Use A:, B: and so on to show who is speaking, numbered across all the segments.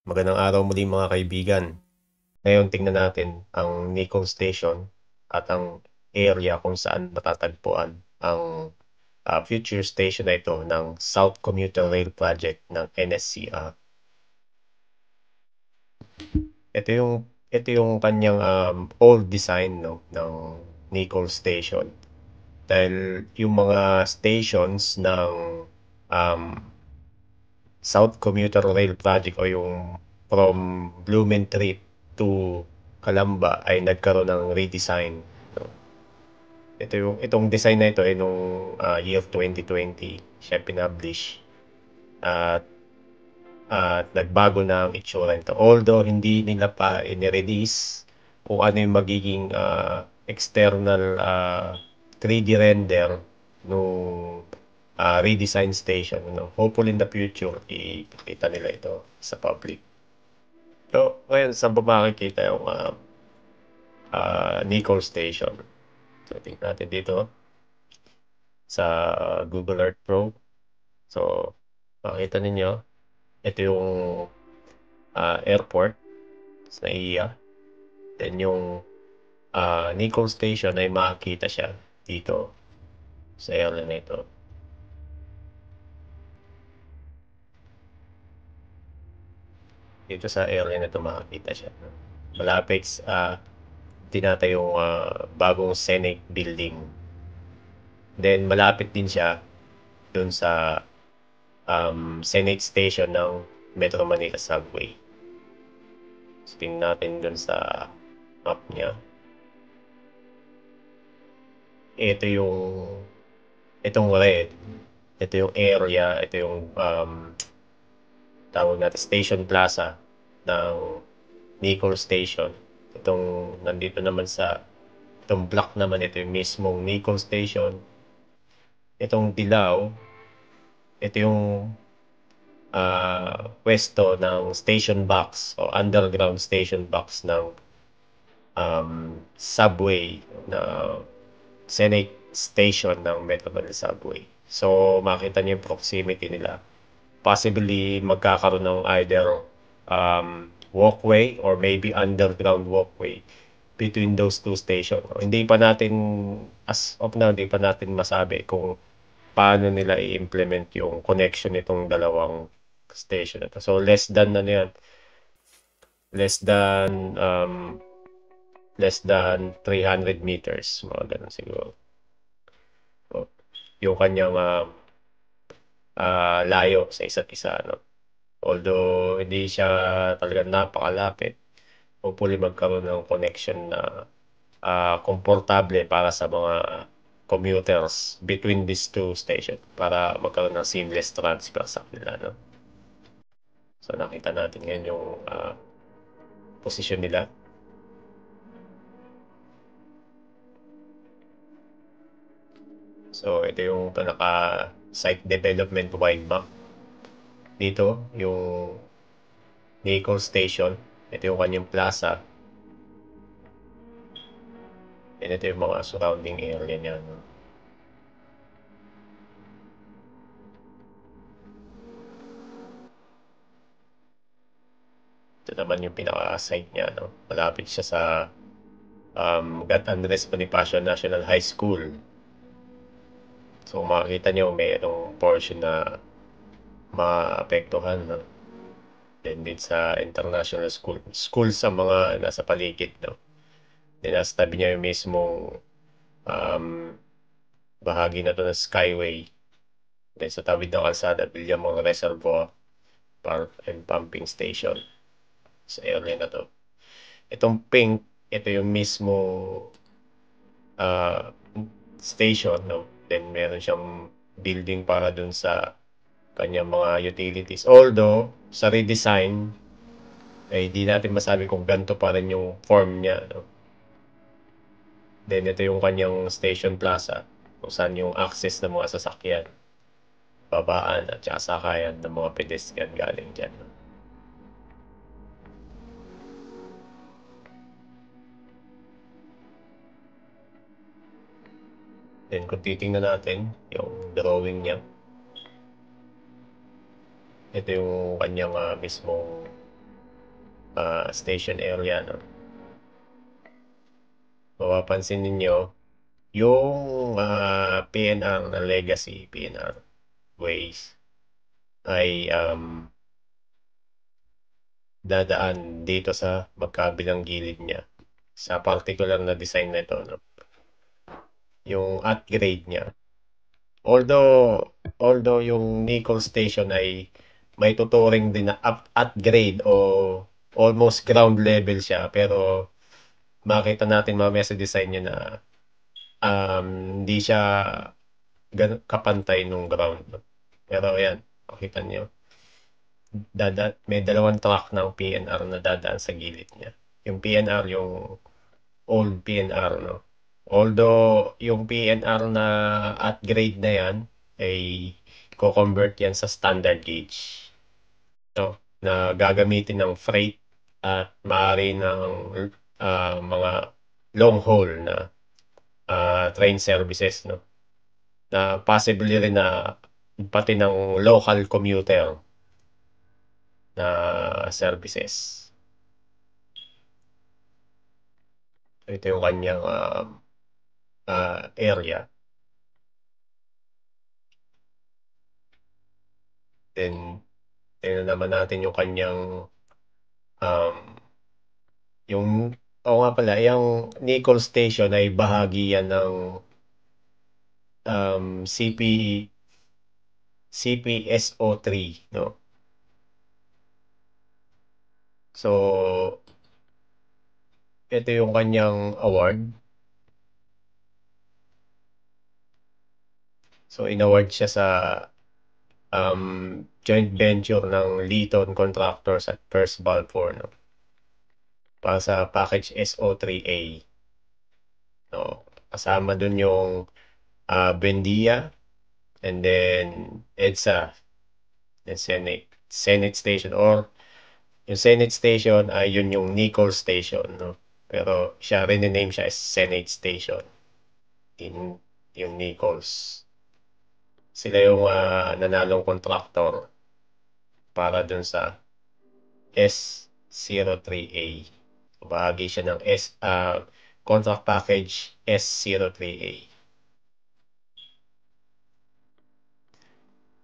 A: Magandang araw muli mga kaibigan. Ngayon tingnan natin ang Nicol Station at ang area kung saan matatagpuan ang future station na ito ng South Commuter Rail Project ng NSCR. Ito yung kanyang old design, no, ng Nicol Station. Dahil yung mga stations ng um, South Commuter Rail Project o yung from Blumentritt to Calamba ay nagkaroon ng redesign. No? Itong design na ito ay nung year 2020 siya pinablish at nagbago na ang itsura nito. Although hindi nila pa inirelease kung ano yung magiging external 3D render nung redesign station. No? Hopefully in the future, ipakita nila ito sa public. So, ngayon, saan ba makikita yung Nicol Station? So, tingnan natin dito sa Google Earth Pro. So, makita ninyo, ito yung airport sa NAIA. Then yung Nicol Station ay makikita siya dito sa area na ito. Dito sa area na ito makikita siya. Malapit tinatayong bagong Senate building. Then malapit din siya dun sa Senate Station ng Metro Manila Subway. So, tingnan natin dun sa map niya. Ito yung itong red. Ito yung area. Ito yung tawag natin Station Plaza ng Nicol Station. Itong nandito naman sa itong block naman, ito yung mismong Nicol Station. Itong dilaw, ito yung pwesto ng station box o underground station box ng subway na Senate Station ng Metro Manila Subway. So, makita niyo yung proximity nila. Possibly, magkakaroon ng either walkway or maybe underground walkway between those two stations. Hindi pa natin, as of now, hindi pa natin masabi kung paano nila i-implement yung connection nitong dalawang station na to. So, less than ano yan, less than um, less than 300 meters, mga ganun siguro. So, yung kanyang layo sa isa't isa, no? Although hindi siya talaga napakalapit, hopefully magkaroon ng connection na komportable para sa mga commuters between these two stations para magkaroon ng seamless transfer sa kanila, no? So nakita natin ngayon yung posisyon nila. So ito yung pinaka site development wide map. Dito yung Nicol Station. Ito yung kanyang plaza. And ito yung mga surrounding area niya, no? Ito naman yung pinaka-site niya, no? Malapit siya sa Gat Andres Bonifacio National High School. So makikita nyo mayroong portion na maapektuhan, no? Then din sa international school sa mga nasa paligid, no? Then nasa tabi niya yung mismong um, bahagi na to ng Skyway. Then sa tabi ng kalsada, Villamor Reservoir Park and Pumping Station sa area na to. Itong pink, ito yung mismo uh, station, no? Then meron siyang building para dun sa kanyang mga utilities. Although, sa redesign, ay hindi natin masabi kung ganito pa rin yung form niya, no? Then ito yung kanyang station plaza kung saan yung access ng mga sasakyan, babaan at saka sakayan ng mga pedestrian galing dyan, no? Then kung titingnan natin yung drawing niya, ito yung kanyang mismong station area, no? Mapapansin ninyo, yung PNR na legacy, PNR ways, ay dadaan dito sa magkabilang gilid niya. Sa particular na design na ito, no? Yung upgrade niya. Although yung Nickel Station ay may tuturing din na upgrade o almost ground level siya, pero makita natin mamaya sa design niya na hindi siya kapantay nung ground. Pero ayan, makita niyo, may dalawang track ng PNR na dadaan sa gilid niya. Yung PNR, yung old PNR, no? Although yung PNR na upgrade na yan ay ko-convert yan sa standard gauge, no? Na gagamitin ng freight at maaari ng mga long haul na train services, no? Na possibly rin na pati ng local commuter na services. Ito yung kanyang area. Then, tingnan naman natin yung kanyang um, yung oo nga pala, yung Nickel Station ay bahagi yan ng CPSO3, no? So, ito yung kanyang award. So, inaward siya sa joint venture ng Leeton Contractors at First Balfour, no? Para sa package SO3A. No? Kasama dun yung Buendia, and then EDSA, and Senate Station, or yung Senate Station ay yun yung Nickel Station, no? Pero siya rin-name siya as Senate Station in yung Nichols. Sila yung nanalong contractor para dun sa S03A. So, bahagi siya ng contract package S03A.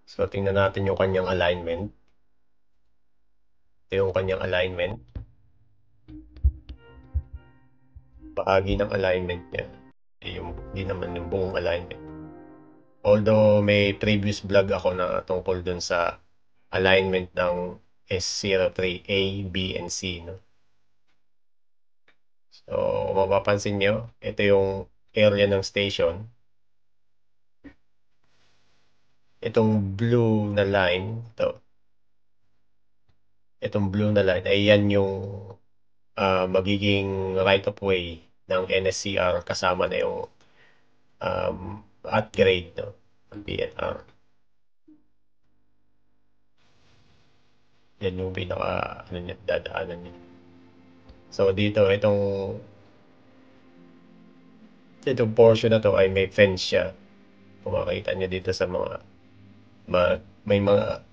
A: So, tingnan natin yung kanyang alignment. Ito yung kanyang alignment. Bahagi ng alignment niya. Hindi naman yung buong alignment. Although may previous vlog ako na tungkol dun sa alignment ng S03A, B, and C, no? So, mapapansin nyo, ito yung area ng station. Itong blue na line, itong blue na line, ay yan yung magiging right of way ng NSCR, kasama na yung upgrade, no, ng PNR. Yan yung pinaka dadaanan niya. So dito, itong portion na to ay may fence siya. Kung makita niyo dito sa mga may mga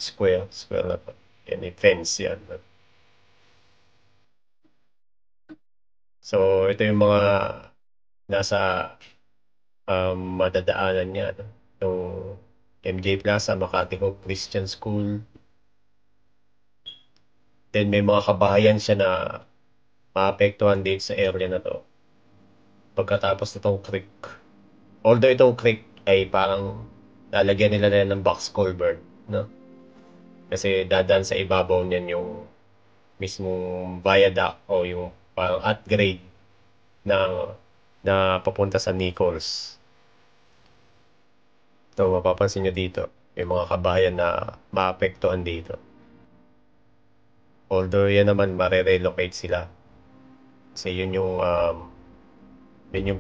A: square na to. Yan, may fence yan. So ito yung mga nasa madadaanan niya, no? Yung MJ Plaza, Makati Hope Christian School. Then may mga kabahayan siya na maapektuhan din sa area na to pagkatapos nitong creek. Although itong creek ay parang lalagyan nila na ng box culvert, no? Kasi dadaan sa ibabaw niyan yung mismong viaduct o yung parang upgrade na papunta sa Nichols. So, mapapansin nyo dito, may mga kabayan na maapektuhan dito. Although yan naman, mare-relocate sila. Kasi yun yung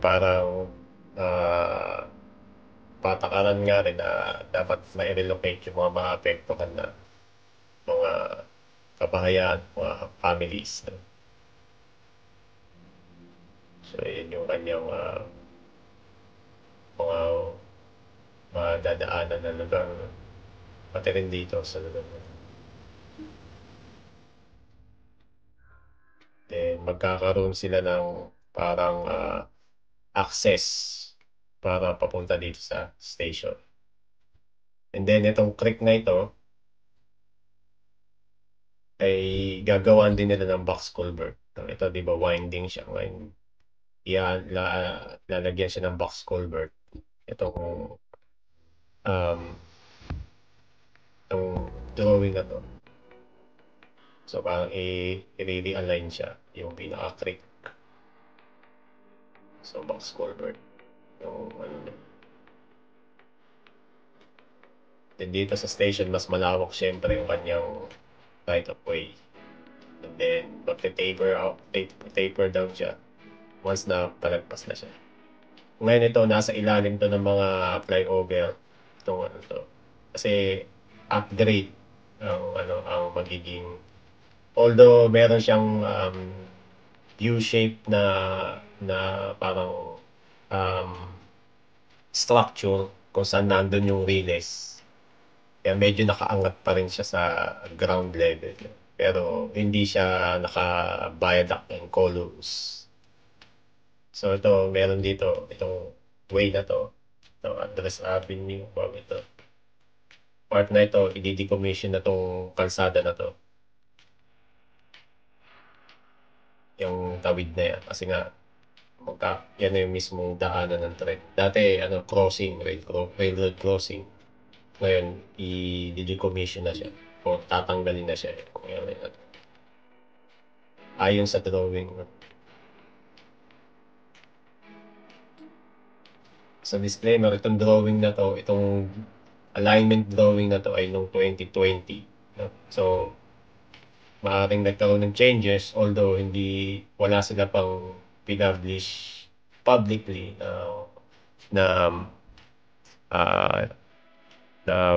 A: parang patakaran nga rin na dapat ma-relocate yung mga maapektuhan na mga kabahayan, mga families, no? So, yun yung kanyang mga dadaanan na lugar, no? Pati rin dito sa lugar. magkakaroon sila ng parang access para papunta dito sa station. And then itong creek na ito ay gagawaan din nila ng box culvert. Ito, di ba, winding siya. Ngayon, lalagyan siya ng box culvert. Itong drawing na to. So, parang i-realign siya yung pinaka-creek. So, box culvert. Yung ano. Then dito sa station, mas malawak syempre yung kanyang right of way. And then, taper down siya once na palagpas na siya. Ngayon ito, nasa ilalim to ng mga flyover. Itong ano to. Kasi upgrade ang magiging, although meron siyang U-shape na parang structure kung saan nandun yung relays. Kaya medyo nakaangat pa rin siya sa ground level. Pero hindi siya naka-viaduct and columns. So ito, meron dito, itong way na to. Ito, Andres Avenue, bago ito. Part na ito, i-decommission na tong kalsada na to. Yung tawid na yan. Kasi nga, yan na yung mismong daanan ng tren. Dati, crossing, railroad crossing. Ngayon, i-decommission na siya. O tatanggalin na siya. Kung yan. Ayon sa drawing. Sa disclaimer, itong drawing na to, itong alignment drawing na to ay noong 2020. No? So, maaaring nagkaroon ng changes, although wala sila pang publish publicly na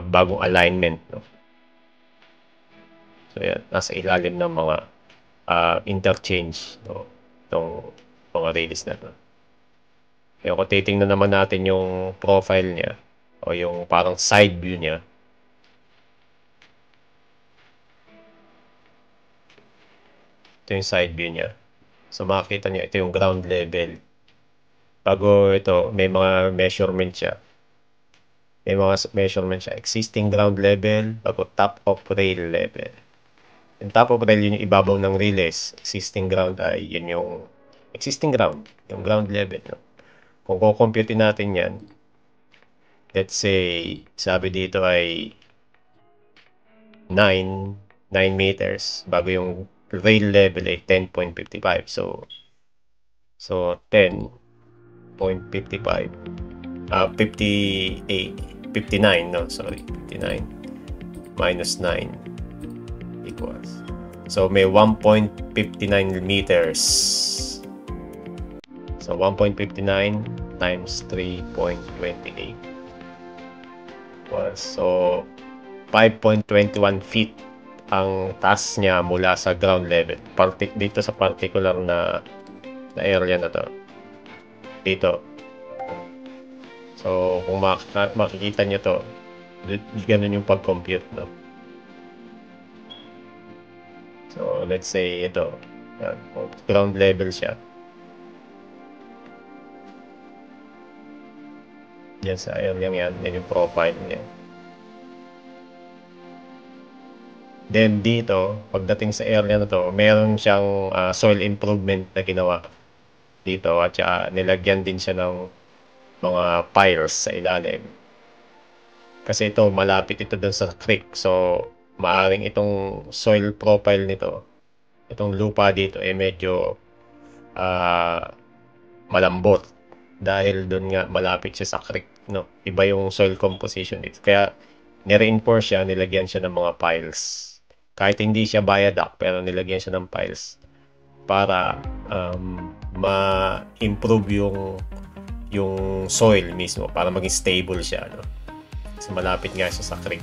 A: bagong alignment. No? So, yan, nasa ilalim ng mga interchange. No? Itong mga release na to. Kaya kung titingnan naman natin yung profile niya o yung parang side view niya, ito yung side view niya. So makikita niyo ito yung ground level. Bago ito, may mga measurement siya. Existing ground level, bago top of rail level. Yung top of rail, yun yung ibabaw ng relays. Existing ground ay yun yung existing ground, yung ground level. No? Kung kukompute natin yan, let's say, sabi dito ay 9 meters, bago yung rail level ay 10.55. So 10.55, 59, no, sorry, 59 minus 9 equals. So may 1.59 meters. So 1.59 times 3.28 equals, so 5.21 feet ang taas niya mula sa ground level. Dito sa particular na area na to. Dito. So, kung makikita nyo to, ganun yung pag-compute, no? So, let's say ito. Yan, ground level siya. Yan sa area yan. Yan yung profile niya. Then dito, pagdating sa area na to, meron siyang soil improvement na ginawa dito at saka nilagyan din siya ng mga piles sa ilalim. Kasi ito, malapit ito dun sa creek. So, maaring itong soil profile nito, itong lupa dito, medyo malambot. Dahil dun nga, malapit siya sa creek. No? Iba yung soil composition dito. Kaya, nireinforce siya, nilagyan siya ng mga piles. Kahit hindi siya viaduct, pero nilagyan siya ng piles para ma-improve yung soil mismo, para maging stable siya, no? Kasi malapit nga siya sa creek.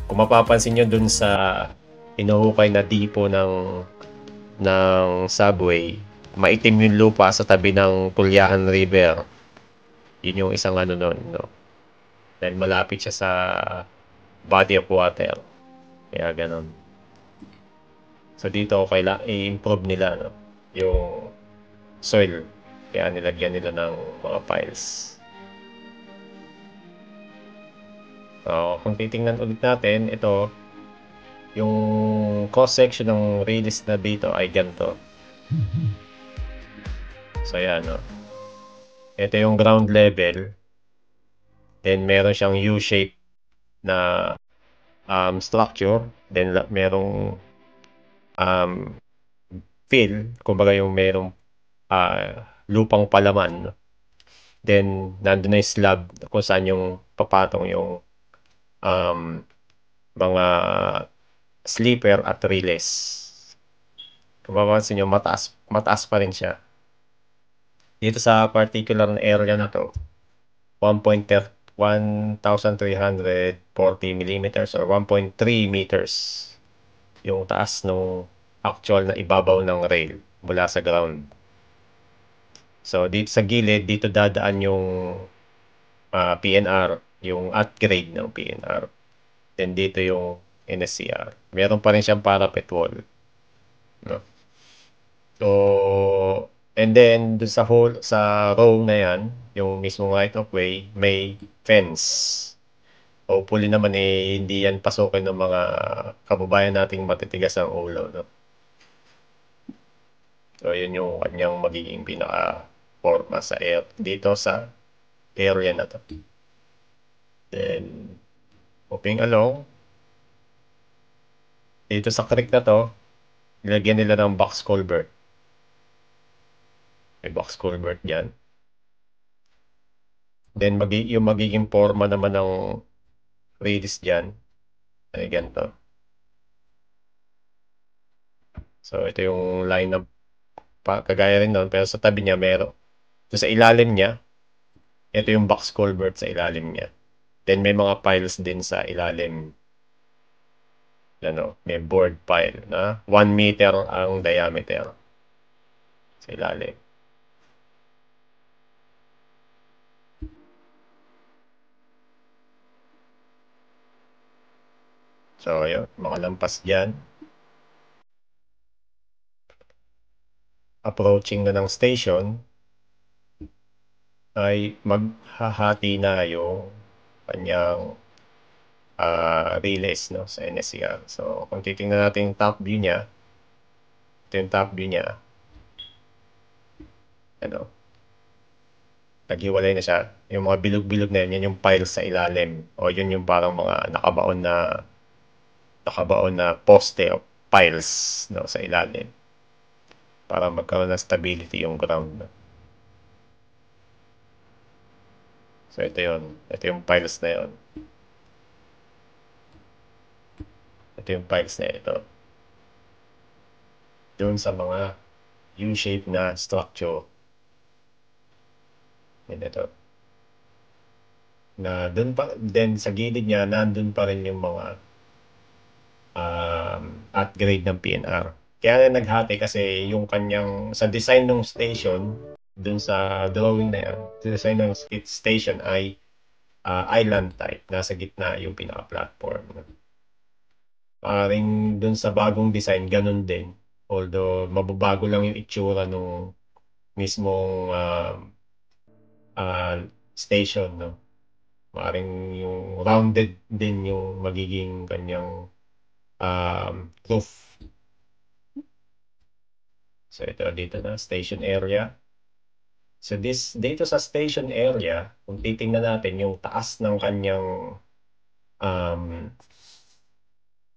A: Kung mapapansin nyo dun sa inuhukay na depot ng subway, maitim yung lupa sa tabi ng Tulyahan River. Yun yung isang nun, no? Dahil malapit siya sa body of water. Kaya ganon. So dito, i-improve nila, no? yung soil. Kaya nilagyan nila ng mga piles. So, kung titingnan ulit natin, ito, yung cross-section ng release na dito ay ganito. So, yan, no? Ito yung ground level. Then, meron siyang U-shape na structure. Then, merong fill. Kumbaga yung merong lupang palaman. Then, nandun na yung slab kung saan yung papatong yung mga sleeper at relays. Kung mapapansin nyo, mataas pa rin siya. Dito sa particular na area na to, 1,340 millimeters or 1.3 meters yung taas ng actual na ibabaw ng rail mula sa ground. So, dito sa gilid, dito dadaan yung PNR, yung at grade ng PNR. Then, dito yung NSCR. Meron pa rin siyang parapet wall. No? So, and then, dun sa row na yan, yung mismong right of way, may fence. Hopefully naman hindi yan pasukin ng mga kababayan nating matitigas ang ulo, no? So, yun yung kanyang magiging pinaka-forma dito sa area na to. Then, moving along, dito sa creek na to, nilagyan nila ng box culvert. May box culvert dyan. Then, yung magiging forma naman ng radius dyan, ay ganito. So, ito yung line ng kagaya rin doon, pero sa tabi niya, so, sa ilalim niya, ito yung box culvert sa ilalim niya. Then, may mga piles din sa ilalim. May board pile na 1 meter ang diameter sa ilalim. So, yun, makalampas dyan. Approaching na ng station, ay maghahati na yung kanyang relays, no, sa NSCR. So, kung titingnan natin yung top view niya, ito yung top view niya. Naghiwalay na siya. Yung mga bilog-bilog na yan yung piles sa ilalim. O yun yung parang mga nakabaon na poste o piles, no, sa ilalim. Para magkaroon ng stability yung ground. So, ito yun. Ito yung piles na yun. Ito yung piles na ito. Doon sa mga U-shape na structure. Yan ito. Na doon pa, then sa gilid niya, nandun pa rin yung mga at grade ng PNR. Kaya naghati kasi yung kanyang, sa design ng station, dun sa drawing na yan, sa design ng station ay island type. Nasa gitna yung pinaka-platform. Paring dun sa bagong design, ganun din. Although, mababago lang yung itsura nung mismong station, no? Maring yung rounded din yung magiging kanyang roof. So, ito dito na, station area. So, dito sa station area, kung titingnan natin yung taas ng kanyang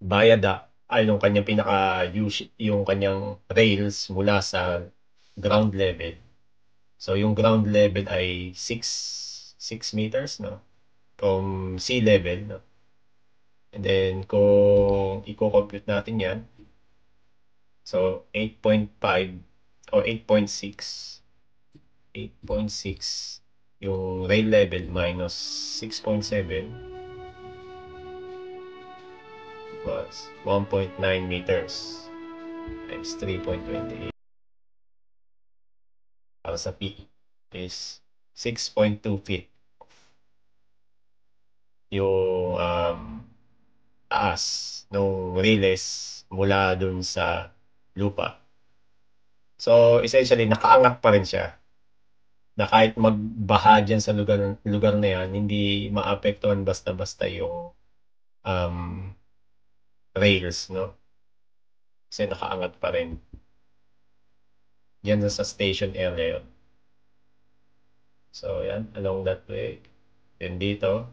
A: viaduct, ay yung kanyang yung kanyang rails mula sa ground level. So, yung ground level ay 6 meters, no? From sea level, no? And then, kung i-compute natin yan, so 8.5 or 8.6 yung rail level minus 6.7 was 1.9 meters times 3.28 para sa peak is 6.2 feet yung taas ng relays mula dun sa lupa. So, essentially, nakaangat pa rin siya na kahit magbaha dyan sa lugar na yan, hindi maapektuhan basta-basta yung um, rails, no? Kasi nakaangat pa rin. Yan sa station area yun. So, yan, along that way. Then dito,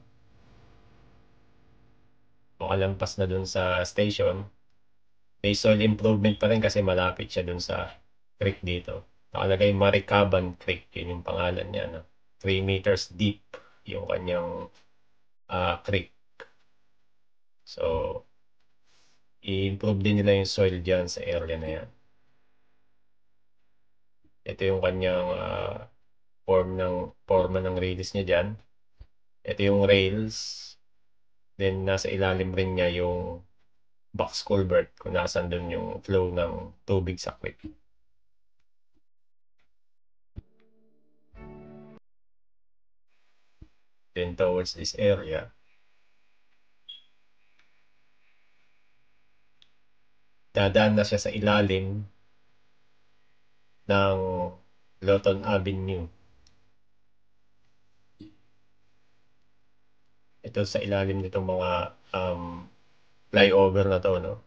A: makalampas na dun sa station, may soil improvement pa rin kasi malapit siya dun sa creek dito. Nakalagay Maricaban Creek, yun yung pangalan niya. No? 3 meters deep yung kanyang creek. So, i-improve din nila yung soil dyan sa area na yan. Ito yung kanyang forma ng rails niya dyan. Ito yung rails. Then, nasa ilalim rin niya yung box culvert kung nasan dun yung flow ng tubig sa creek. Then, towards this area, dadaan na siya sa ilalim ng Lawton Avenue. Ito sa ilalim nitong mga flyover na to, no?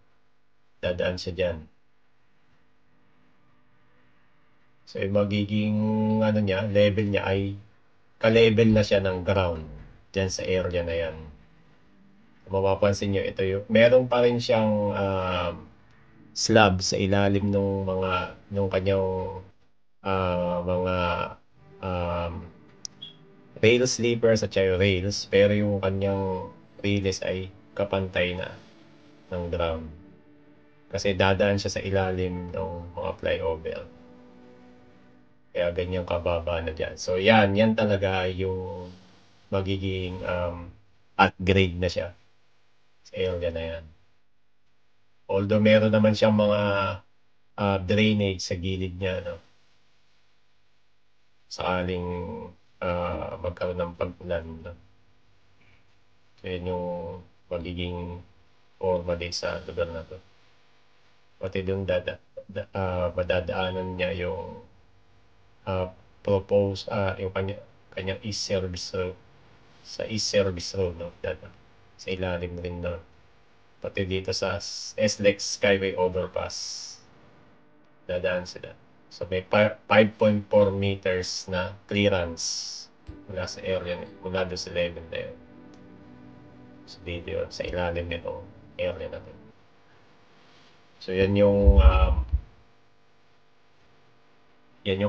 A: Dadaan siya dyan. So, yung magiging level niya ay ka-level na siya ng ground dyan sa area na yan. Mapapansin nyo, ito yung, meron pa rin siyang slab sa ilalim nung kanyang mga rail sleepers at saka rails, pero yung kanyang rails ay kapantay na ng ground. Kasi dadaan siya sa ilalim ng mga flyover. Kaya ganyan kababa na dyan. So yan talaga yung magiging upgrade na siya sa area na yan. Although meron naman siyang mga drainage sa gilid niya, no? Sakaling magkaroon ng pag-ulan, no? So yun yung magiging forma din sa lugar na to. Pati doon madadaanan niya yung yung kanyang East Service Road. Sa East Service Road, no? Sa ilalim rin doon. Pati dito sa SLEX Skyway Overpass. Dadaan sila. So may 5.4 meters na clearance mula sa area, mula doon sa level na yun. So dito yun, sa ilalim nito area na to. So yan yung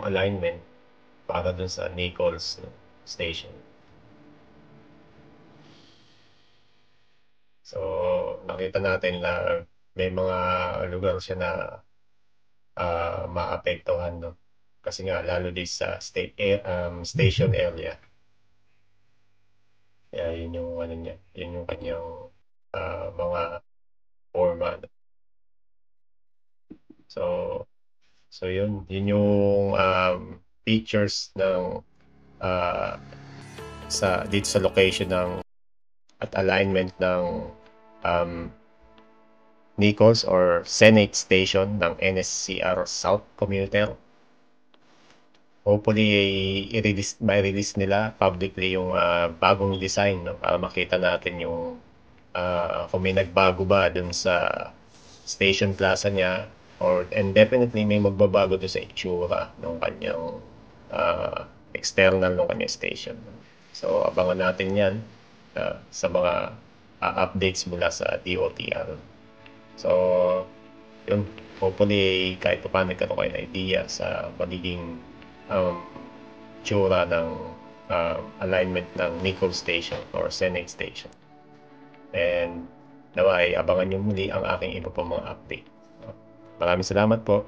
A: alignment para dun sa Nichols, no, station. So nakita natin na may mga lugar siya na maapektuhan, no? Kasi nga lalo din sa station area. Kaya yun yung niya, yun yung kanyang mga forma. No? So yun yung features ng dito sa location ng at alignment ng Nichols or Senate Station ng NSCR South Commuter. Hopefully, i-release nila publicly yung bagong design, no? Para makita natin yung kung may nagbago ba dun sa station plaza niya and definitely may magbabago doon sa itsura ng kanyang external ng kanyang station. So, abangan natin yan sa mga updates mula sa DOTR. So, yun, hopefully kahit pa paano nagkaroon kayo ng idea sa magiging tsura ng alignment ng Nichols Station or Senate Station. And naway, abangan nyo muli ang aking iba pang mga update. Maraming salamat po.